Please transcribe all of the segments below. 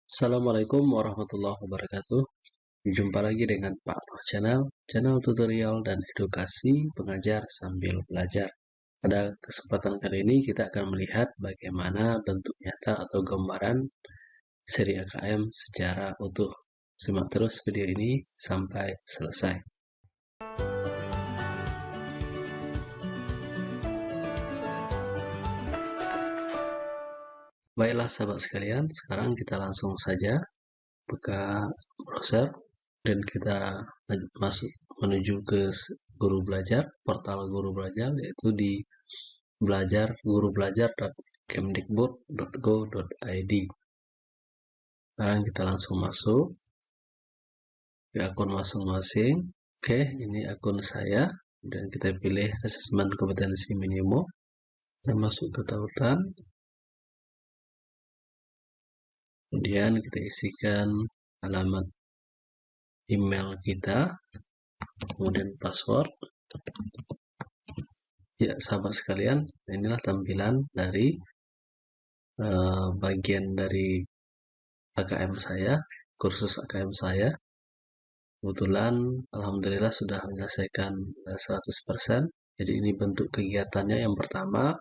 Assalamualaikum warahmatullahi wabarakatuh. Jumpa lagi dengan Pak Noh Channel, channel tutorial dan edukasi pengajar sambil belajar. Pada kesempatan kali ini kita akan melihat bagaimana bentuk nyata atau gambaran seri AKM secara utuh. Simak terus video ini sampai selesai. Baiklah sahabat sekalian, sekarang kita langsung saja buka browser dan kita masuk menuju ke Guru Belajar, portal Guru Belajar, yaitu di gurubelajar.kemdikbud.go.id. Sekarang kita langsung masuk ke akun masing-masing. Oke, ini akun saya, dan kita pilih asesmen kompetensi minimum. Kita masuk ke tautan, kemudian kita isikan alamat email kita, kemudian password. Ya, sahabat sekalian, inilah tampilan dari bagian dari AKM saya, kursus AKM saya. Kebetulan alhamdulillah sudah menyelesaikan 100%. Jadi ini bentuk kegiatannya. Yang pertama,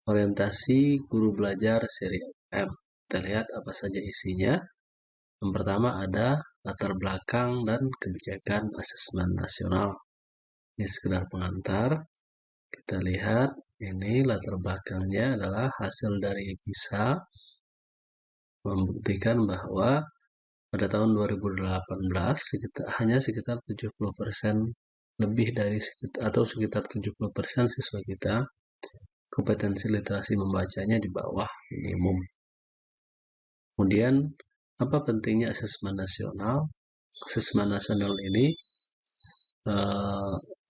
orientasi guru belajar seri AKM. Kita lihat apa saja isinya. Yang pertama ada latar belakang dan kebijakan asesmen nasional. Ini sekedar pengantar. Kita lihat ini latar belakangnya adalah hasil dari PISA membuktikan bahwa pada tahun 2018 hanya sekitar 70% lebih dari atau sekitar 70% siswa kita kompetensi literasi membacanya di bawah minimum. Kemudian apa pentingnya asesmen nasional? Asesmen nasional ini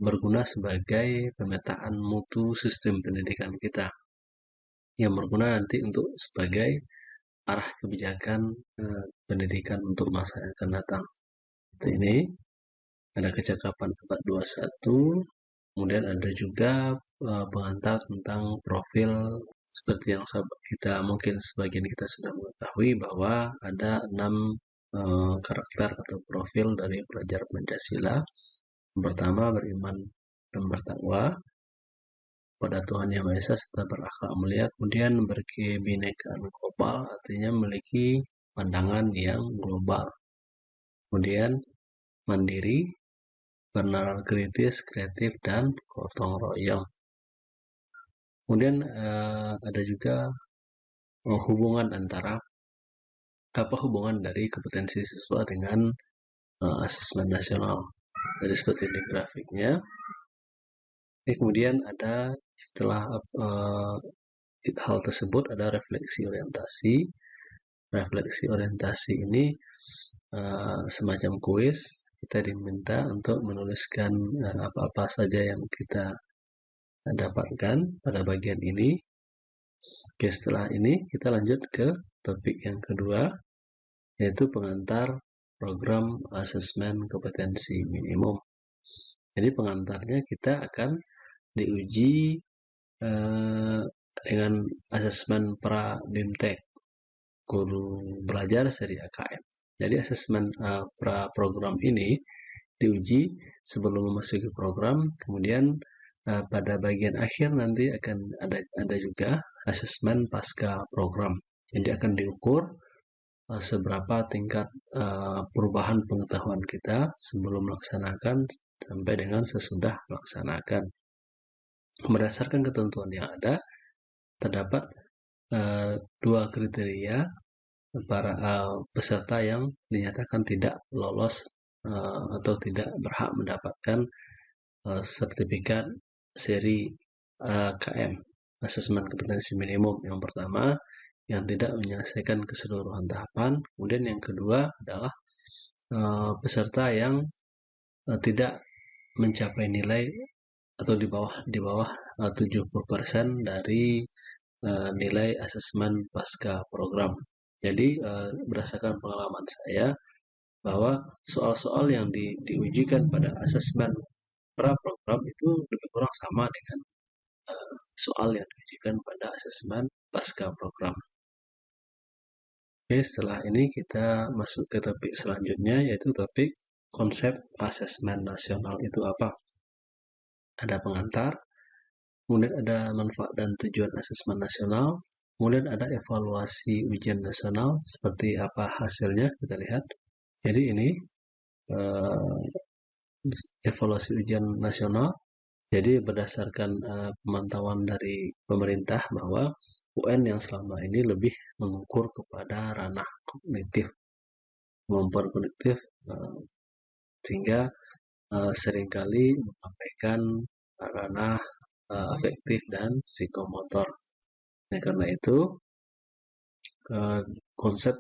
berguna sebagai pemetaan mutu sistem pendidikan kita, yang berguna nanti untuk sebagai arah kebijakan pendidikan untuk masa yang akan datang. Ini ada kecakapan abad 21, kemudian ada juga pengantar tentang profil, seperti yang kita mungkin sebagian kita sudah mengetahui bahwa ada 6 karakter atau profil dari pelajar Pancasila. Yang pertama, beriman dan bertakwa pada Tuhan Yang Maha Esa serta berakhlak mulia. Kemudian berkebinekaan global, artinya memiliki pandangan yang global. Kemudian mandiri, bernalar kritis, kreatif, dan gotong royong. Kemudian ada juga hubungan antara hubungan dari kompetensi siswa dengan asesmen nasional. Jadi seperti ini grafiknya. Kemudian ada setelah hal tersebut ada refleksi orientasi. Refleksi orientasi ini semacam kuis. Kita diminta untuk menuliskan apa-apa saja yang kita dapatkan pada bagian ini. Oke, setelah ini kita lanjut ke topik yang kedua, yaitu pengantar program asesmen kompetensi minimum. Jadi pengantarnya kita akan diuji dengan asesmen pra BIMTEK, guru belajar seri AKM. Jadi asesmen pra program ini diuji sebelum memasuki program, kemudian pada bagian akhir nanti akan ada juga asesmen pasca program. Jadi akan diukur seberapa tingkat perubahan pengetahuan kita sebelum melaksanakan sampai dengan sesudah melaksanakan. Berdasarkan ketentuan yang ada, terdapat 2 kriteria para peserta yang dinyatakan tidak lolos atau tidak berhak mendapatkan sertifikat seri KM, asesmen kompetensi minimum. Yang pertama, yang tidak menyelesaikan keseluruhan tahapan. Kemudian yang kedua adalah peserta yang tidak mencapai nilai atau di bawah 70% dari nilai asesmen pasca program. Jadi berdasarkan pengalaman saya bahwa soal-soal yang diujikan pada asesmen pra program itu lebih kurang sama dengan soal yang diujikan pada asesmen pasca program. Oke, setelah ini kita masuk ke topik selanjutnya, yaitu topik konsep asesmen nasional itu apa. Ada pengantar, kemudian ada manfaat dan tujuan asesmen nasional, kemudian ada evaluasi ujian nasional, seperti apa hasilnya, kita lihat. Jadi ini eh, evaluasi ujian nasional. Jadi berdasarkan pemantauan dari pemerintah bahwa UN yang selama ini lebih mengukur kepada ranah kognitif, kemampuan kognitif, sehingga seringkali mengabaikan ranah afektif dan psikomotor. Nah, karena itu konsep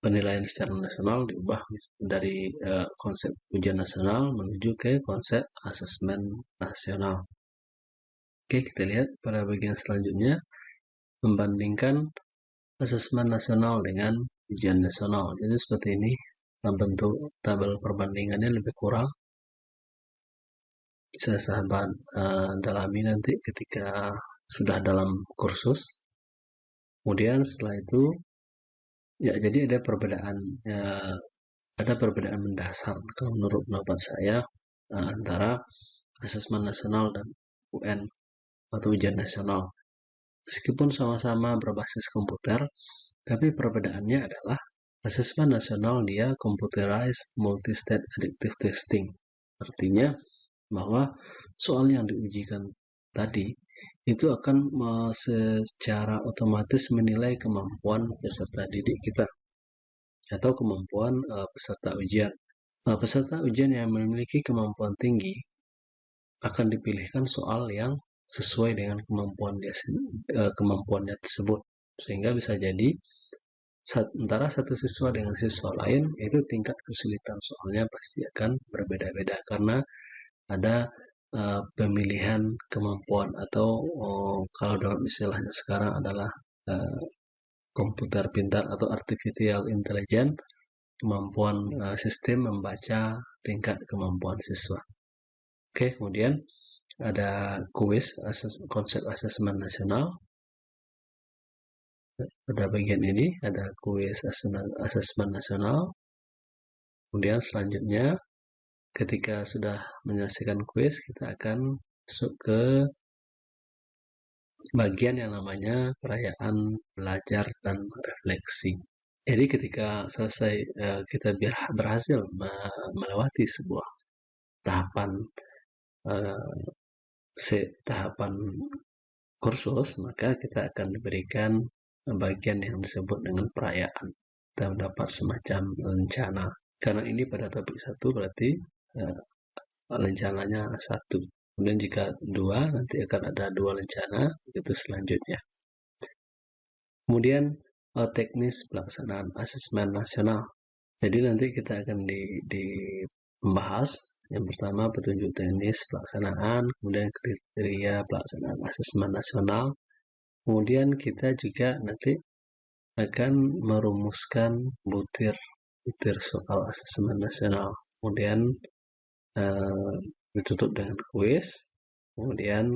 penilaian secara nasional diubah dari konsep ujian nasional menuju ke konsep asesmen nasional. Oke, kita lihat pada bagian selanjutnya, membandingkan asesmen nasional dengan ujian nasional. Jadi seperti ini, bentuk tabel perbandingannya lebih kurang. Bisa sahabat dalami nanti ketika sudah dalam kursus. Kemudian setelah itu, ya jadi ada perbedaan mendasar kalau menurut pendapat saya antara asesmen nasional dan UN atau ujian nasional. Meskipun sama-sama berbasis komputer, tapi perbedaannya adalah asesmen nasional dia computerized multi-state adaptive testing. Artinya bahwa soal yang diujikan tadi itu akan secara otomatis menilai kemampuan peserta didik kita atau kemampuan peserta ujian. Peserta ujian yang memiliki kemampuan tinggi akan dipilihkan soal yang sesuai dengan kemampuannya tersebut, sehingga bisa jadi antara satu siswa dengan siswa lain itu tingkat kesulitan soalnya pasti akan berbeda-beda karena ada pemilihan kemampuan atau kalau dalam istilahnya sekarang adalah komputer pintar atau artificial intelligence, kemampuan sistem membaca tingkat kemampuan siswa. Oke, kemudian ada kuis konsep asesmen nasional. Pada bagian ini ada kuis asesmen nasional. Kemudian selanjutnya ketika sudah menyelesaikan kuis, kita akan masuk ke bagian yang namanya perayaan belajar dan refleksi. Jadi ketika selesai kita berhasil melewati sebuah tahapan tahapan kursus, maka kita akan diberikan bagian yang disebut dengan perayaan. Kita mendapat semacam lencana. Karena ini pada topik 1 berarti lencananya 1. Kemudian jika 2, nanti akan ada 2 lencana, itu selanjutnya. Kemudian teknis pelaksanaan asesmen nasional. Jadi nanti kita akan membahas yang pertama petunjuk teknis pelaksanaan, kemudian kriteria pelaksanaan asesmen nasional. Kemudian kita juga nanti akan merumuskan butir soal asesmen nasional. Kemudian ditutup dengan kuis. Kemudian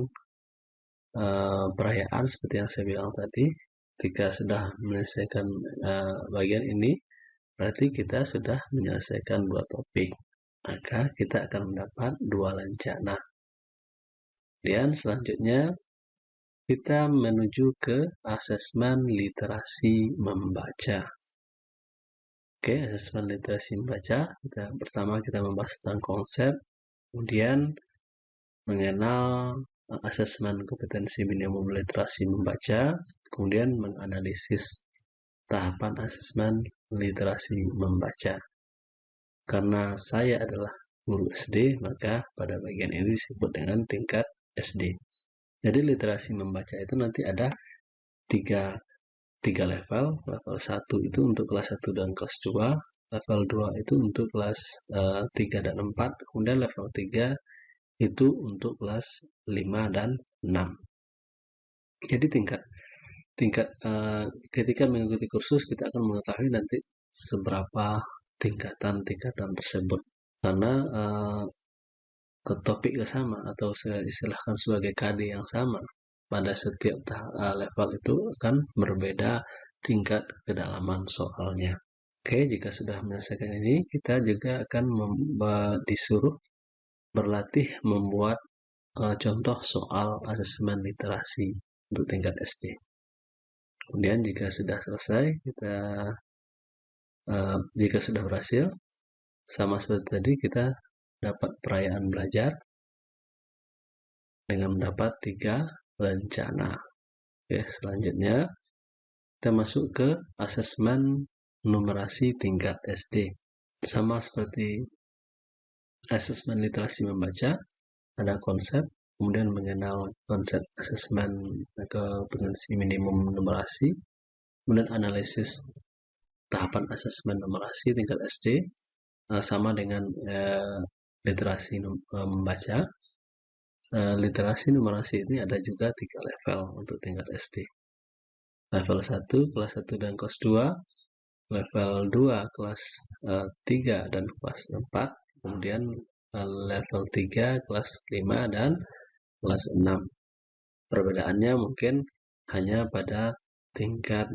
perayaan seperti yang saya bilang tadi. Ketika sudah menyelesaikan bagian ini, berarti kita sudah menyelesaikan 2 topik. Maka kita akan mendapat 2 lencana. Kemudian selanjutnya kita menuju ke asesmen literasi membaca. Oke, asesmen literasi membaca. Pertama kita membahas tentang konsep, kemudian mengenal asesmen kompetensi minimum literasi membaca, kemudian menganalisis tahapan asesmen literasi membaca. Karena saya adalah guru SD, maka pada bagian ini disebut dengan tingkat SD. Jadi literasi membaca itu nanti ada tiga level. Level 1 itu untuk kelas 1 dan kelas 2, level 2 itu untuk kelas 3 dan 4, kemudian level 3 itu untuk kelas 5 dan 6. Jadi tingkat ketika mengikuti kursus kita akan mengetahui nanti seberapa tingkatan tersebut, karena topik yang sama atau saya istilahkan sebagai KD yang sama pada setiap level itu akan berbeda tingkat kedalaman soalnya. Oke, jika sudah menyelesaikan ini, kita juga akan disuruh berlatih membuat contoh soal asesmen literasi untuk tingkat SD. Kemudian jika sudah selesai, jika sudah berhasil, sama seperti tadi, kita dapat perayaan belajar dengan mendapat 3 rencana. Oke, selanjutnya kita masuk ke asesmen numerasi tingkat SD. Sama seperti asesmen literasi membaca, ada konsep, kemudian mengenal konsep asesmen kompetensi minimum numerasi, kemudian analisis tahapan asesmen numerasi tingkat SD, sama dengan literasi membaca. Literasi numerasi ini ada juga 3 level untuk tingkat SD. Level 1, kelas 1 dan kelas 2, level 2, kelas 3 dan kelas 4, kemudian level 3, kelas 5 dan kelas 6. Perbedaannya mungkin hanya pada tingkat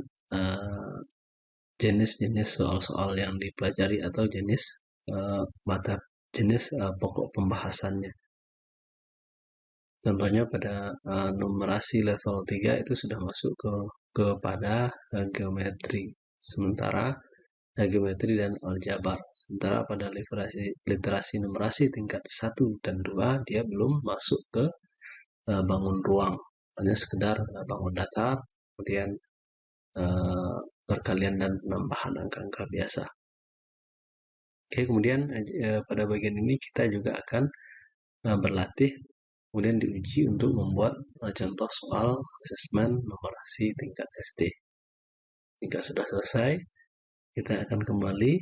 jenis-jenis soal-soal yang dipelajari atau jenis pokok pembahasannya. Contohnya pada numerasi level 3 itu sudah masuk kepada geometri, sementara geometri dan aljabar. Sementara pada literasi numerasi tingkat 1 dan 2 dia belum masuk ke bangun ruang, hanya sekedar bangun datar, kemudian perkalian dan penambahan angka-angka biasa. Oke, kemudian pada bagian ini kita juga akan berlatih, kemudian diuji untuk membuat contoh soal asesmen numerasi tingkat SD. Jika sudah selesai, kita akan kembali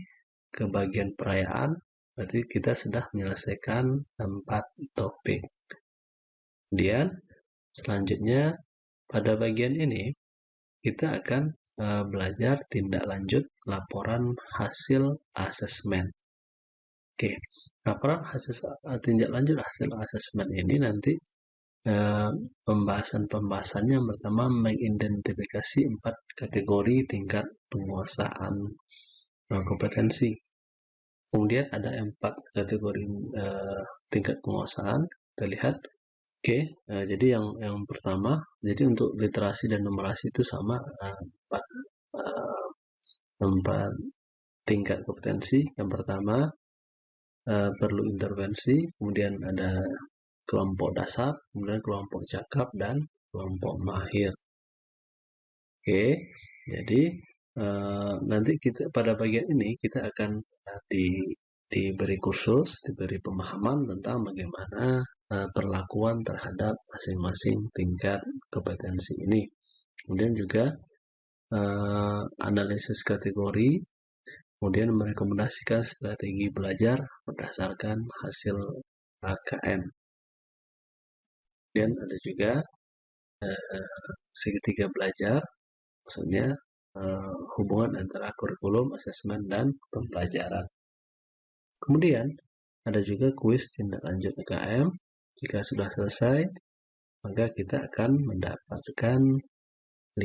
ke bagian perayaan, berarti kita sudah menyelesaikan 4 topik. Kemudian selanjutnya pada bagian ini kita akan belajar tindak lanjut laporan hasil asesmen. Oke, laporan hasil tindak lanjut hasil asesmen ini nanti pembahasannya yang pertama mengidentifikasi 4 kategori tingkat penguasaan kompetensi. Kemudian ada 4 kategori tingkat penguasaan. Kita lihat. Oke, jadi yang pertama, jadi untuk literasi dan numerasi itu sama 4 tingkat kompetensi. Yang pertama perlu intervensi, kemudian ada kelompok dasar, kemudian kelompok cakap dan kelompok mahir. Oke, jadi nanti kita pada bagian ini kita akan diberi kursus, diberi pemahaman tentang bagaimana perlakuan terhadap masing-masing tingkat kompetensi ini. Kemudian juga analisis kategori, kemudian merekomendasikan strategi belajar berdasarkan hasil KKM. Kemudian ada juga segitiga belajar, maksudnya hubungan antara kurikulum, asesmen, dan pembelajaran. Kemudian ada juga kuis tindak lanjut KKM. Jika sudah selesai, maka kita akan mendapatkan 5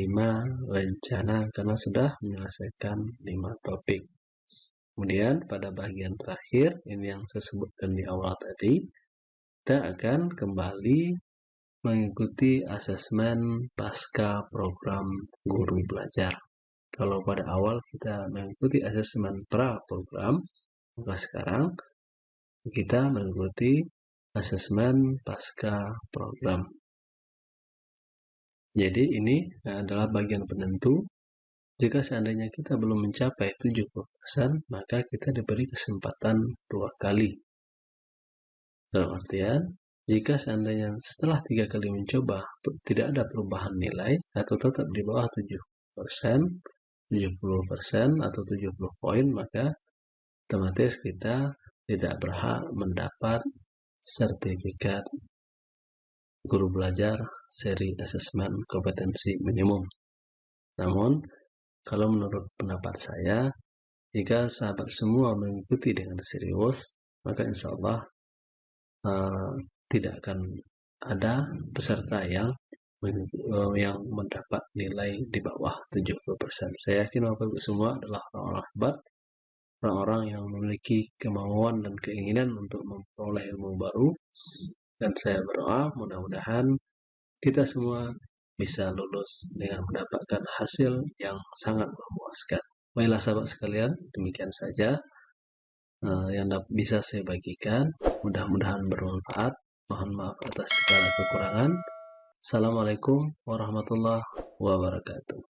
rencana karena sudah menyelesaikan 5 topik. Kemudian pada bagian terakhir, ini yang saya sebutkan di awal tadi, kita akan kembali mengikuti asesmen pasca program guru belajar. Kalau pada awal kita mengikuti asesmen pra program, maka sekarang kita mengikuti asesmen pasca program. Jadi ini adalah bagian penentu. Jika seandainya kita belum mencapai 70%, maka kita diberi kesempatan 2 kali. Dalam artian, jika seandainya setelah 3 kali mencoba tidak ada perubahan nilai atau tetap di bawah 70%, 70% atau 70 poin, maka otomatis kita tidak berhak mendapat sertifikat guru belajar seri asesmen kompetensi minimum. Namun, kalau menurut pendapat saya, jika sahabat semua mengikuti dengan serius, maka insya Allah tidak akan ada peserta yang yang mendapat nilai di bawah 70%. Saya yakin Bapak Ibu semua adalah orang-orang hebat, orang-orang yang memiliki kemauan dan keinginan untuk memperoleh ilmu baru, dan saya berdoa mudah-mudahan kita semua bisa lulus dengan mendapatkan hasil yang sangat memuaskan. Baiklah sahabat sekalian, demikian saja yang bisa saya bagikan. Mudah-mudahan bermanfaat. Mohon maaf atas segala kekurangan. Assalamualaikum warahmatullahi wabarakatuh.